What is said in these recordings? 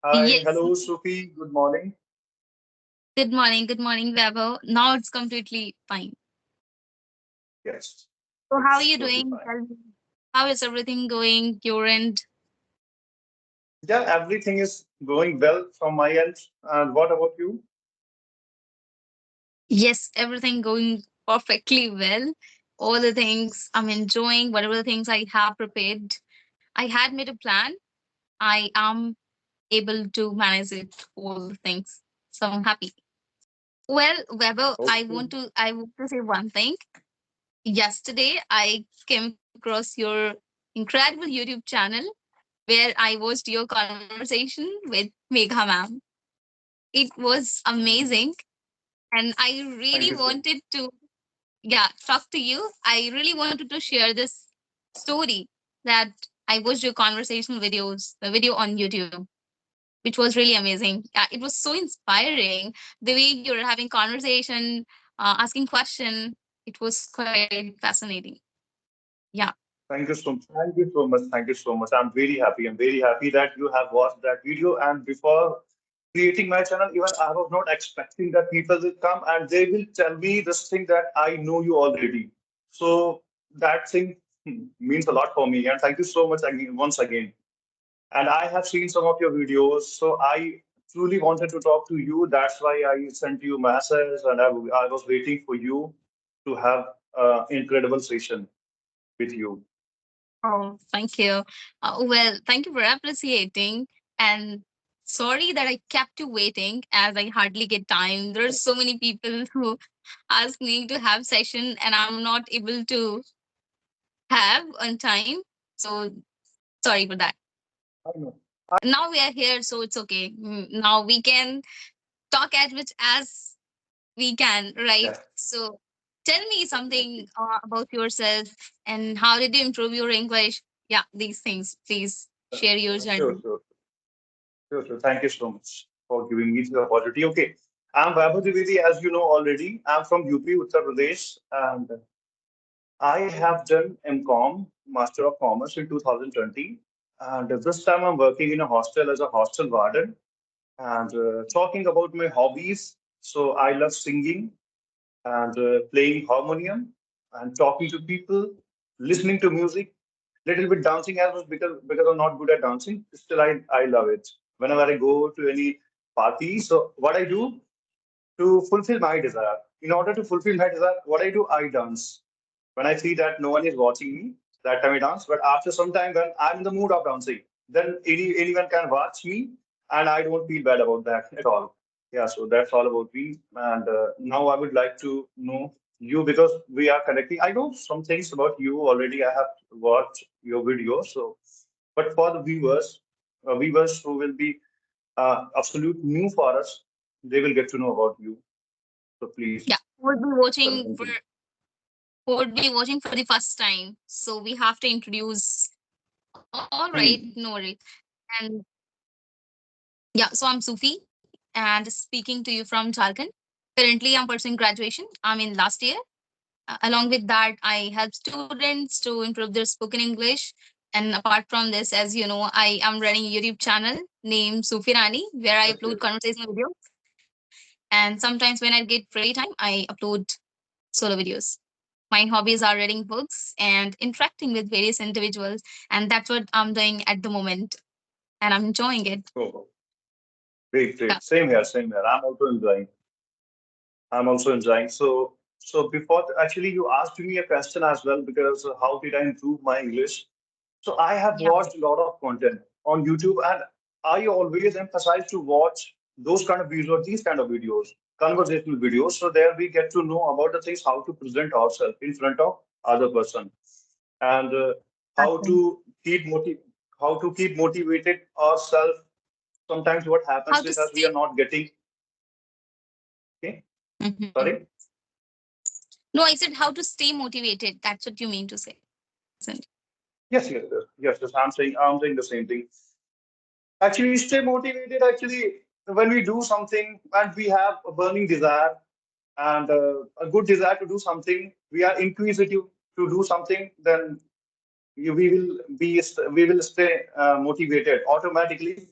Hi, Yes. hello, Sophie. Good morning. Good morning, Vaibhav. Now it's completely fine. Yes, So, how are it's you totally doing? fine. Tell me, how is everything going? Your end? Yeah, everything is going well from my end. And what about you? Yes, everything going perfectly well. All the things I'm enjoying, whatever the things I have prepared. I had made a plan. I am able to manage it, all the things. So I'm happy. Well, Weber, Okay. I want to say one thing. Yesterday, I came across your incredible YouTube channel where I watched your conversation with Megha ma'am. It was amazing. And I Thank really you so wanted to, yeah, talk to you. I really wanted to share this story that I watched your conversational videos, the video on YouTube, which was really amazing. It was so inspiring. The way you're having conversation, asking question, it was quite fascinating. Yeah. Thank you so much. Thank you so much. Thank you so much. I'm very happy. I'm very happy that you have watched that video. And before creating my channel, even I was not expecting that people will come and they will tell me this thing that I know you already. So that thing means a lot for me. And thank you so much again, once again. And I have seen some of your videos, so I truly wanted to talk to you. That's why I sent you message, and I was waiting for you to have an incredible session with you. Oh, thank you. Well, thank you for appreciating. And sorry that I kept you waiting as I hardly get time. There's so many people who ask me to have session and I'm not able to have on time. So sorry for that. I know. Now we are here, so it's okay. Now we can talk as much as we can, right? Yeah, So tell me something exactly. about yourself and how did you improve your English? Yeah, these things. Please share your Sure, journey. sure, sure, sure. Thank you so much for giving me the opportunity. Okay, I'm Vaibhav Dwivedi, as you know already. I'm from UP, Uttar Pradesh, and I have done MCOM, Master of Commerce, in 2020. And this time I'm working in a hostel as a hostel warden. And talking about my hobbies, so I love singing and playing harmonium and talking to people, listening to music, little bit dancing as well because I'm not good at dancing. Still, I love it. Whenever I go to any party, so what I do to fulfill my desire. In order to fulfill my desire, what I do, I dance. When I see that no one is watching me, that time I dance. But after some time, when I'm in the mood of dancing, then anyone can watch me, and I don't feel bad about that at all. Yeah, so that's all about me. And now I would like to know you because we are connecting. I know some things about you already. I have watched your videos. So, but for the viewers who will be absolute new for us, they will get to know about you. So please Yeah, who would be watching for continue. who would be watching for the first time. So we have to introduce. All right, Hmm. no worries. And yeah, so I'm Sufi and speaking to you from Jharkhand. Currently, I'm pursuing graduation. I'm in last year. Along with that, I help students to improve their spoken English. And apart from this, as you know, I am running a YouTube channel named Sufi Rani, where I Yes, upload yes. conversational videos. And sometimes when I get free time, I upload solo videos. My hobbies are reading books and interacting with various individuals. And that's what I'm doing at the moment. And I'm enjoying it. Oh, great, Yeah. great. Same here, same here. I'm also enjoying. I'm also enjoying. So before actually you asked me a question as well because how did I improve my English? So I have Yeah. watched a lot of content on YouTube, and I always emphasize to watch those kind of videos, these kind of videos, conversational videos. So there we get to know about the things, how to present ourselves in front of other person, and how Exactly. to how to keep motivated ourselves. Sometimes what How happens to with us, we stay. are not getting. Okay, Mhm. sorry. No, I said how to stay motivated. That's what you mean to say, isn't it? Yes, yes, yes, yes, yes. I'm saying the same thing. Actually, stay motivated. Actually, when we do something and we have a burning desire and a good desire to do something, we are inquisitive to do something, then we will stay motivated automatically.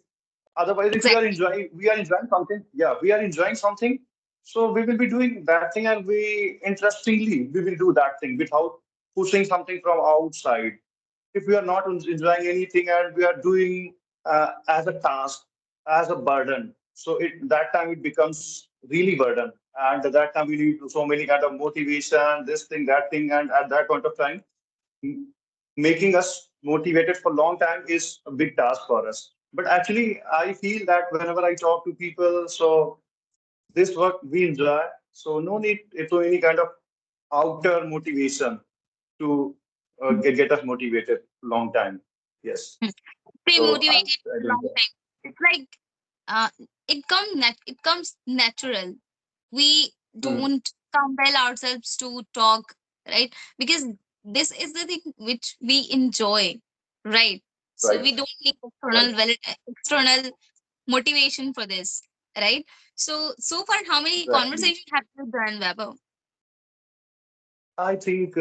Otherwise, if Exactly. we are enjoying something. Yeah, we are enjoying something. So we will be doing that thing, and we interestingly we will do that thing without pushing something from outside. If we are not enjoying anything and we are doing as a task, as a burden, so that time it becomes really burden. And at that time we need so many kind of motivation, this thing, that thing, and at that point of time, m- making us motivated for long time is a big task for us. But actually, I feel that whenever I talk to people, so this work we enjoy, so no need to any kind of outer motivation to get us motivated long time. Yes. Hmm. Stay So motivated I for a doing long that. time. It's like it comes natural. We Hmm. don't compel ourselves to talk, right? Because this is the thing which we enjoy, right? So Right. we don't need Right. external motivation for this, right? So far, how many Exactly. conversations have you done, Weber? I think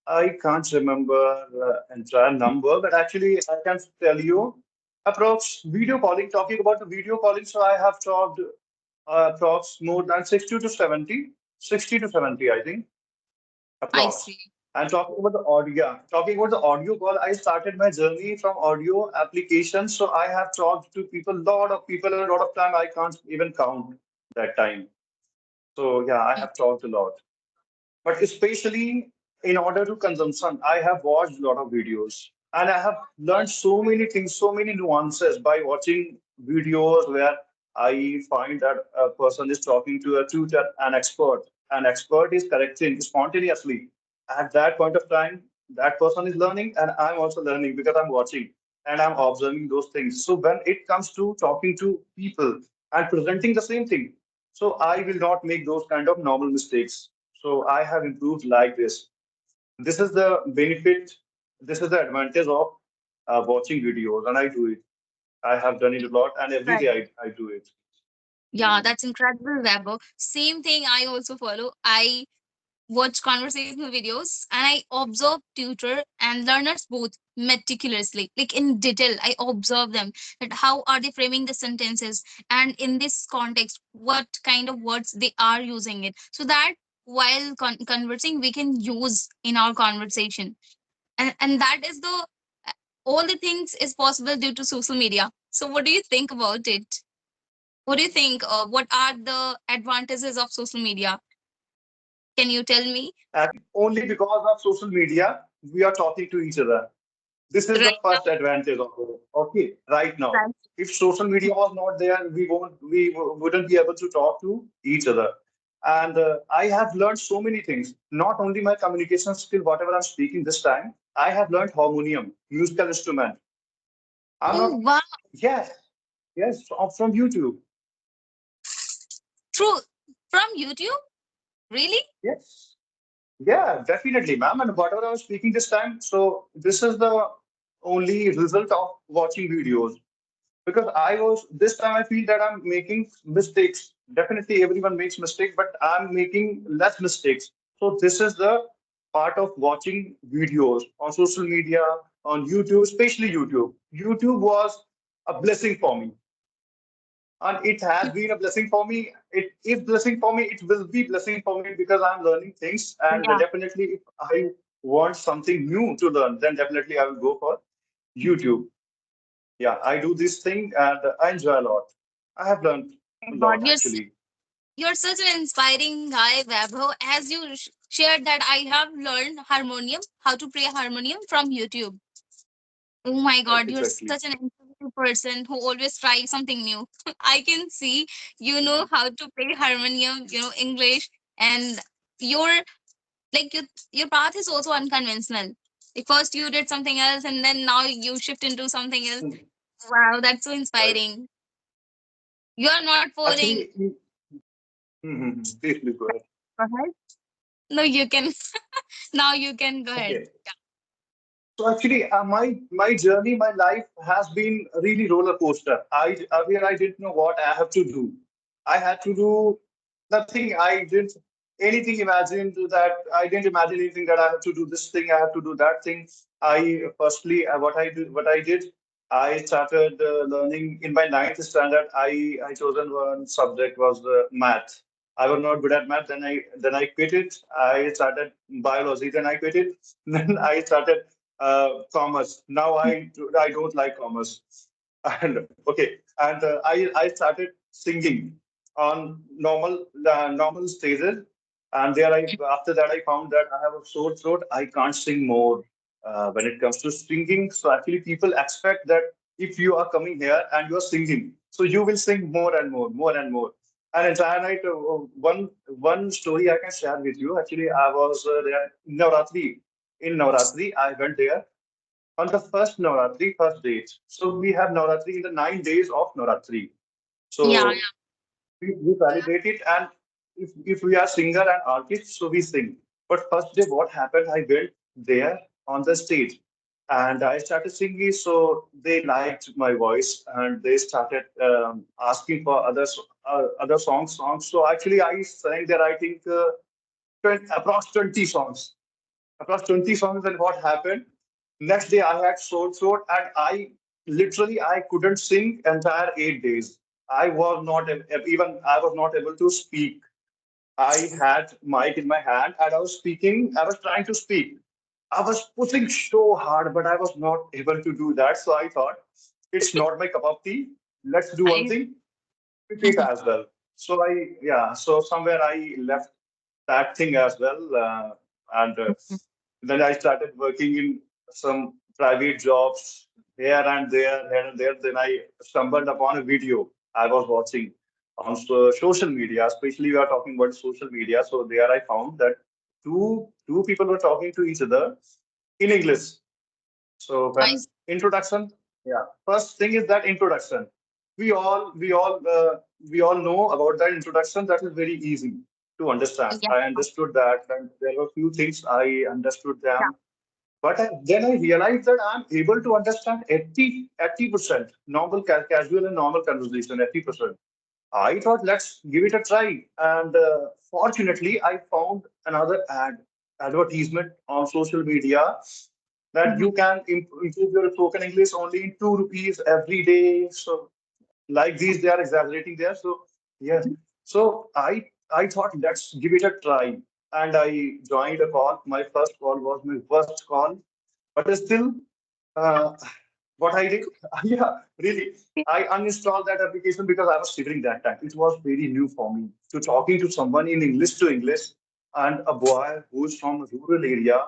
I can't remember entire number, but actually I can tell you approx video calling. Talking about the video calling, so I have talked approx more than 60 to 70, 60 to 70, I think, I approx. see. And talking about the audio, yeah, talking about the audio call, I started my journey from audio applications. So I have talked to people, lot of people, and a lot of time I can't even count that time. So yeah, I Mm. have talked a lot. But especially in order to consumption, I have watched a lot of videos and I have learned so many things, so many nuances by watching videos where I find that a person is talking to a tutor, an expert. An expert is correcting spontaneously. At that point of time, that person is learning and I'm also learning because I'm watching and I'm observing those things. So when it comes to talking to people and presenting the same thing, so I will not make those kind of normal mistakes. So I have improved like this. This is the benefit. This is the advantage of watching videos, and I do it. I have done it a lot, and every Right. day I do it. Yeah, Mhm. that's incredible, Weber. Same thing I also follow. I watch conversational videos and I observe tutor and learners both meticulously, like in detail. I observe them that how are they framing the sentences, and in this context, what kind of words they are using it, so that while conversing, we can use in our conversation. And that is the all the things is possible due to social media. So what do you think about it? What do you think? What are the advantages of social media? Can you tell me? Only because of social media, we are talking to each other. This is the Right now, first advantage of it. Okay, right now. right. If social media was not there, wouldn't be able to talk to each other. And I have learned so many things. Not only my communication skill, whatever I'm speaking this time, I have learned harmonium, musical instrument. I'm Oh, not. wow. Yes, yes, from YouTube. Through from YouTube? Really? Yes. Yeah, definitely, ma'am. And whatever I was speaking this time, so this is the only result of watching videos. Because I was this time I feel that I'm making mistakes. Definitely everyone makes mistakes, but I'm making less mistakes. So this is the part of watching videos on social media, on YouTube, especially YouTube. YouTube was a blessing for me. And it has been a blessing for me. It is blessing for me. It will be blessing for me because I'm learning things. And Yeah. definitely, if I want something new to learn, then definitely I will go for YouTube. Yeah, I do this thing and I enjoy a lot. I have learned My a God, lot actually. you're such an inspiring guy, Vaibhav. As you shared that I have learned harmonium, how to play harmonium from YouTube. Oh my Right, God, you're exactly. such an intuitive person who always tries something new. I can see you know how to play harmonium, English, and your your path is also unconventional. Like first you did something else, and then now you shift into something else. Hmm. Wow, that's so Right. inspiring. You are not following. Actually, please, please go ahead. Go ahead. No, you can. Now you can go ahead. Okay. So actually, my journey, my life has been really roller coaster. Where I didn't know what I have to do. I had to do nothing. I didn't anything imagine to that. I didn't imagine anything that I have to do this thing. I have to do that thing. I firstly what I did. I started learning in my ninth standard. I chosen one subject was math. I was not good at math. Then I quit it. I started biology. Then I quit it. Then I started commerce. Now I don't like commerce. And okay, and I started singing on normal stages. And there I after that I found that I have a sore throat. I can't sing more when it comes to singing. So actually, people expect that if you are coming here and you are singing, so you will sing more and more, more and more. And entire night, one story I can share with you. Actually, I was there in Navratri. In Navratri, I went there on the first Navratri, first date. So we have Navratri in the 9 days of Navratri. Yeah, So we celebrate it, and if we are singer and artist, so we sing. But first day, what happened? I went there on the stage, and I started singing. So they liked my voice, and they started asking for other songs. So actually, I sang there. I think 20 songs. And what happened? Next day, I had sore throat, and I couldn't sing entire 8 days. I was not able to speak. I had mic in my hand and I was speaking. I was trying to speak. I was pushing so hard, but I was not able to do that. So I thought it's not my cup of tea. Let's do one I thing. Repeat as well. So somewhere I left that thing as well. And then I started working in some private jobs here and there. Then I stumbled upon a video I was watching on social media, especially we are talking about social media. So there I found that two people were talking to each other in English. So I when introduction, yeah, first thing is that introduction. We all we all uh, we all know about that introduction. That is very easy to understand. yeah, I understood that, and there were few things I understood yeah. them. But then I realized that I'm able to understand 80% normal casual and normal conversation, 80%. I thought, let's give it a try. And fortunately, I found another advertisement on social media that Mhm. you can improve your spoken English only in 2 rupees every day. So like these, they are exaggerating there. So yes, so I thought let's give it a try, and I joined a call. My first call was my first call, but still, uh, what I did, yeah, really, I uninstalled that application because I was shivering that time. It was very new for me to talking to someone in English to English, and a boy who's from a rural area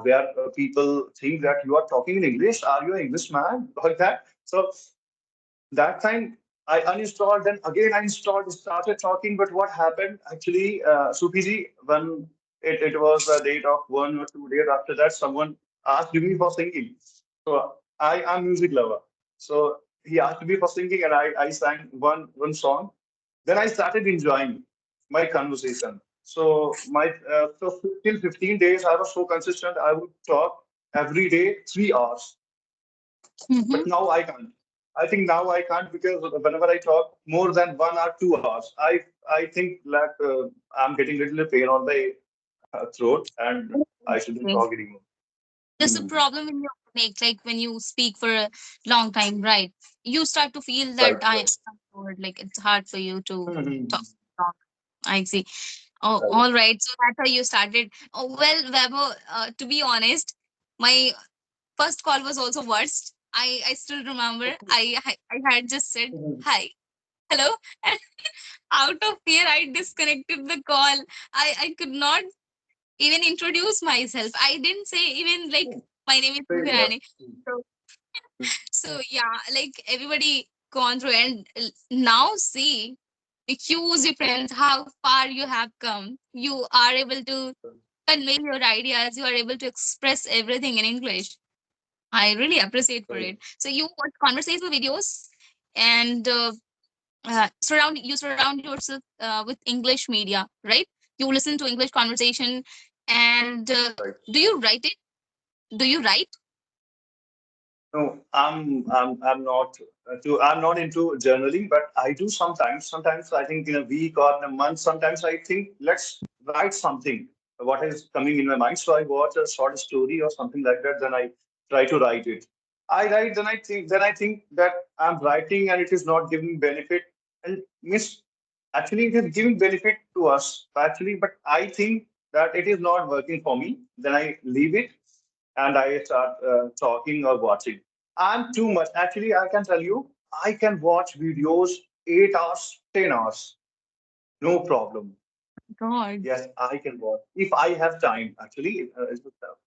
where people think that you are talking in English. Are you an English man like that? So that time I uninstalled, then again I installed, started talking. But what happened actually, Supiji, when it was a date of 1 or 2 days after that, someone asked me for singing. So I am music lover. So he asked me for singing, and I sang one song. Then I started enjoying my conversation. So till 15 days, I was so consistent. I would talk every day 3 hours, Mhm. but now I can't. I think now I can't because whenever I talk more than 1 or 2 hours, I think that I'm getting a little pain on my throat and I shouldn't Okay. talk anymore. There's a Hmm. problem when you make, like when you speak for a long time, right? You start to feel that Right, I right. am bored, like it's hard for you to talk. Hmm. Talk. I see. Oh, Right. all right. So that's how you started. Oh, well, Weber, to be honest, my first call was also worst. I still remember. I had just said Mhm. hi, hello, and out of fear, I disconnected the call. I could not even introduce myself. I didn't say even like my name is Fair enough. Sukhirani. So so yeah, like everybody gone through, and now see the huge difference how far you have come. You are able to convey your ideas. You are able to express everything in English. I really appreciate for Right. it. So you watch conversational videos and surround yourself with English media, right? You listen to English conversation, and Right. do you write it? Do you write? No, I'm not into journaling, but I do sometimes. Sometimes I think in a week or in a month. Sometimes I think let's write something. What is coming in my mind? So I watch a short story or something like that. Then I try to write it. I write, then I think that I'm writing and it is not giving benefit. And miss, actually it is giving benefit to us actually, but I think that it is not working for me. Then I leave it and I start talking or watching. I'm too much. Actually, I can tell you, I can watch videos 8 hours, 10 hours, no problem. God. Yes, I can watch if I have time. Actually,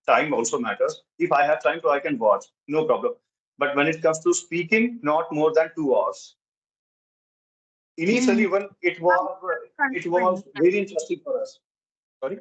time also matters. If I have time, so I can watch, no problem. But when it comes to speaking, not more than 2 hours. Mm. Initially, when it was very interesting for us. Sorry.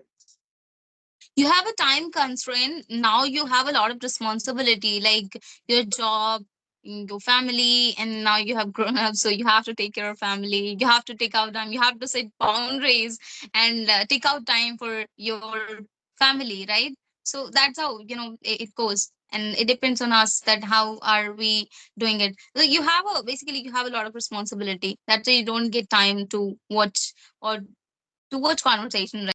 You have a time constraint. Now you have a lot of responsibility, like your job, your family, and now you have grown up, so you have to take care of family. You have to take out time. You have to set boundaries and take out time for your family, right? So that's how it goes, and it depends on us that how are we doing it. So you have a basically you have a lot of responsibility. That's why you don't get time to watch or to watch conversation, right?